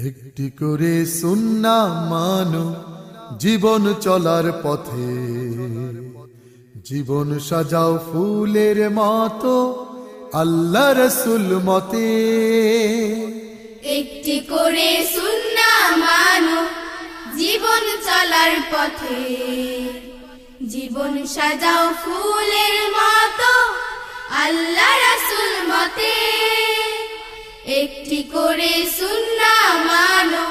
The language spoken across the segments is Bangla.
একটি করে সুন্নাহ মানো জীবন চলার পথে, জীবন সাজাও ফুলের মতো আল্লাহ রসুল মতে। একটি করে সুন্নাহ মানো জীবন চলার পথে, জীবন সাজাও ফুলের মতো আল্লাহ রাসূল মতে। একটি করে সুন্নাহ মানো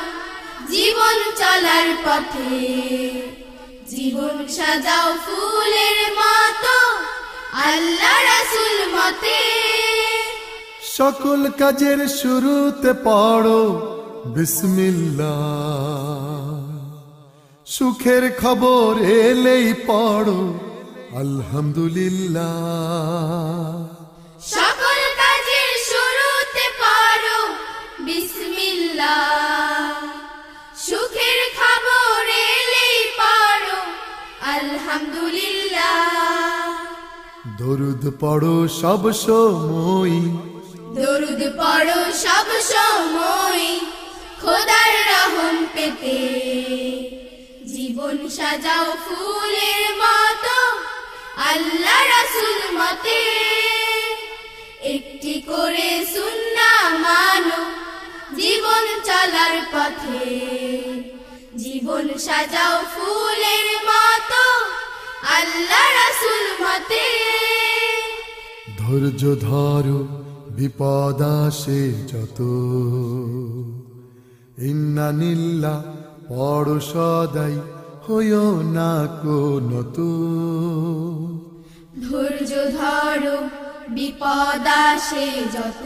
জীবন চলার পথে, জীবন সাজাও ফুলের মতো আল্লাহ রাসূল মতে। সকল কাজের শুরুতে পড়ো বিসমিল্লাহ, সুখের খবর এলেই পড়ো আলহামদুলিল্লাহ। সকল কাজের শুরুতে পড়ো বিসমিল্লাহ, সুখের খবর এলেই পড়ো আলহামদুলিল্লাহ। দরুদ পড়ো সব সময়, দরুদ পড়ো সব সময় খোদার রহম পেতে। জীবন সাজাও ফুলের মতো আল্লাহ রাসূল মতে। একটি করে সুন্নাহ মানো জীবন চলার পথে, জীবন সাজাও ফুলের মতো আল্লাহ রাসূল মতে। ধৈর্য ধরো বিপদ আসে যত, ইন্নানিল্লাহ পড়ো সদাই হইও না কোনত। ধৈর্য ধরো বিপদ আসে যত,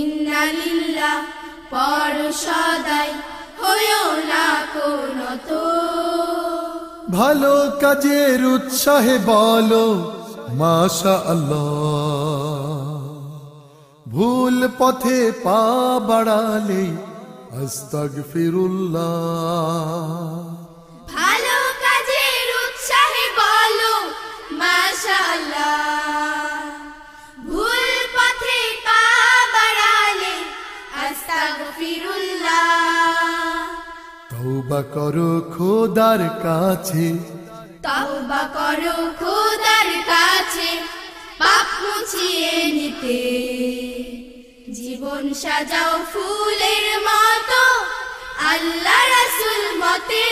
ইন্নালিল্লাহ পড়ো সদাই হইও না কোনত। ভালো কাজের উৎসাহে বলো মাশা আল্লাহ, ভুল পথে পা বাড়ালে আস্তাগফিরুল্লাহ। ভালো কাজের উৎসাহে বলো মাশাআল্লাহ, ভুল পথে পা বাড়ালে আস্তাগফিরুল্লাহ। তওবা করো খোদার কাছে, তওবা করো খোদার কাছে পাপ মুছিয়ে নিতে। জীবন সাজাও ফুলের মতো আল্লাহ রাসূল মতে।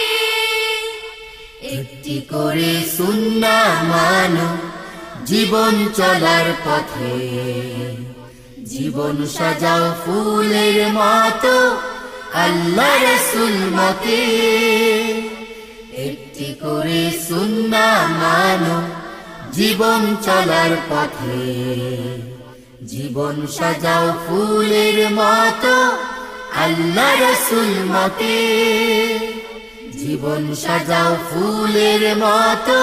একটি করে সুন্নাহ মানো জীবন চলার পথে, জীবন সাজাও ফুলের মতো আল্লাহ রাসূল মতে। একটি করে সুন্নাহ মানো জীবন চলার পথে, জীবন সাজাও ফুলের মতো আল্লাহ রাসূল মতে। জীবন সাজাও ফুলের মতো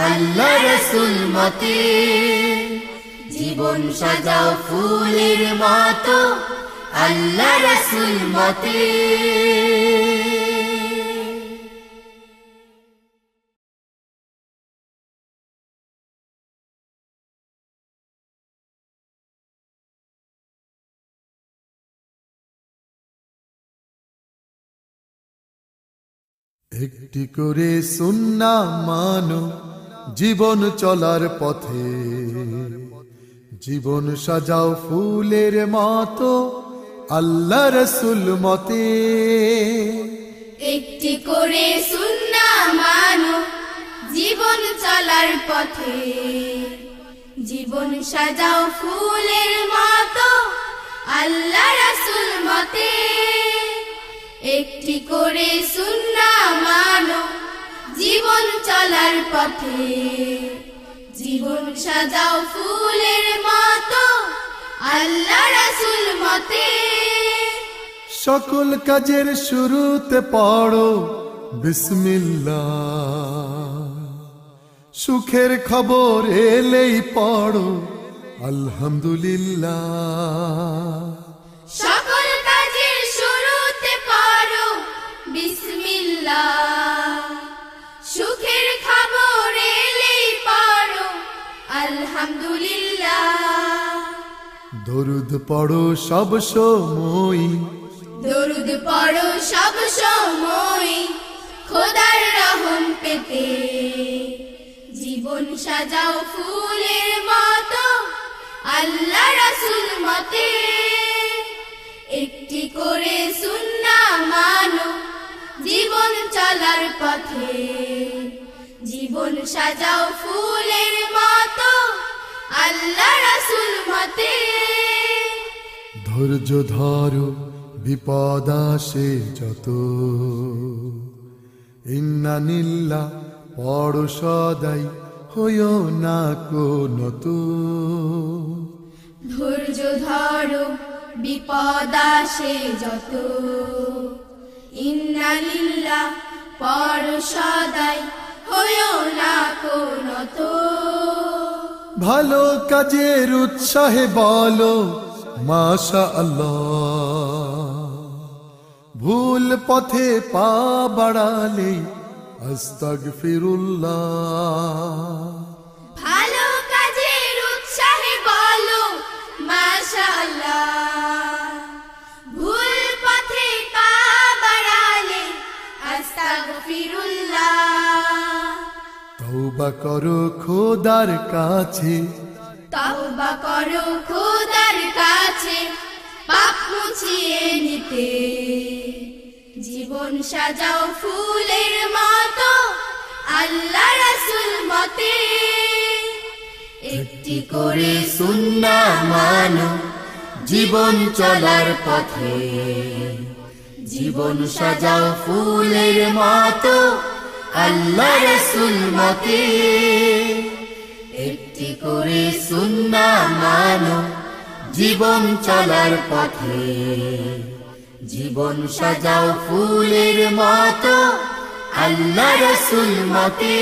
আল্লাহ রাসূল মতে। জীবন সাজাও ফুলের মতো আল্লাহ রাসূল মতে। একটি করে সুন্নাহ মানো জীবন চলার পথে, জীবন সাজাও ফুলের মতো আল্লাহ রসুল মতে। একটি করে সুন্নাহ মানো জীবন চলার পথে, জীবন সাজাও ফুলের মতো আল্লাহ রাসূল মতে। একটি করে সুন্নাহ মানো জীবন চলার পথে, জীবন সাজাও ফুলের মতো আল্লাহ রাসূল মতে। সকল কাজের শুরুতে পড়ো বিসমিল্লাহ, সুখের খবর এলেই পড়ো আলহামদুলিল্লাহ। সকল কাজের শুরুতে পড়ো বিসমিল্লাহ, সুখের খবর এলেই পড়ো আলহামদুলিল্লাহ। দরুদ পড়ো সব সময়, দরুদ পড়ো সব সময় খোদার রহম পেতে, জীবন সাজাও ফুলের মতো আল্লাহ রাসূল মতে, একটি করে সুন্নাহ মানো জীবন চলার পথে, জীবন সাজাও ফুলের মতো আল্লাহ রাসূল মতে। ধৈর্য ধরো বিপদ আসে যত, ইন্নানিল্লা পড়ো সদাই হইও না কোনত। ধৈর্য ধরো বিপদ আসে যত, ইন্না লিল্লাহ পড়ো সদাই হইও না কোনত। ভালো কাজের উৎসাহে বলো মাশা আল্লাহ, ভুল পথে পা বাড়ালে আস্তাগফিরুল্লাহ। ভালো কাজের উৎসাহে বলো মাশাআল্লাহ, ভুল পথে পা বাড়ালে আস্তাগফিরুল্লাহ। তওবা করো খোদার কাছে, তওবা করো খোদার কাছে পাপ মুছিয়ে নিতে, জীবন সাজাও ফুলের মতো আল্লাহ রাসূল মতে, একটি করে সুন্নাহ মানো জীবন চলার পথে, জীবন সাজাও ফুলের মতো আল্লাহ রাসূল মতে, একটি করে সুন্নাহ মানো জীবন চলার পথে, জীবন সাজাও ফুলের মতো আল্লাহ রাসূল মতে,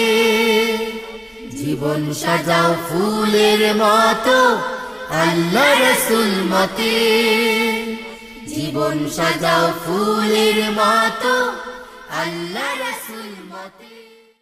জীবন সাজাও ফুলের মতো আল্লাহ রাসূল মতে, জীবন সাজাও ফুলের মতো আল্লাহ রাসূল মতে।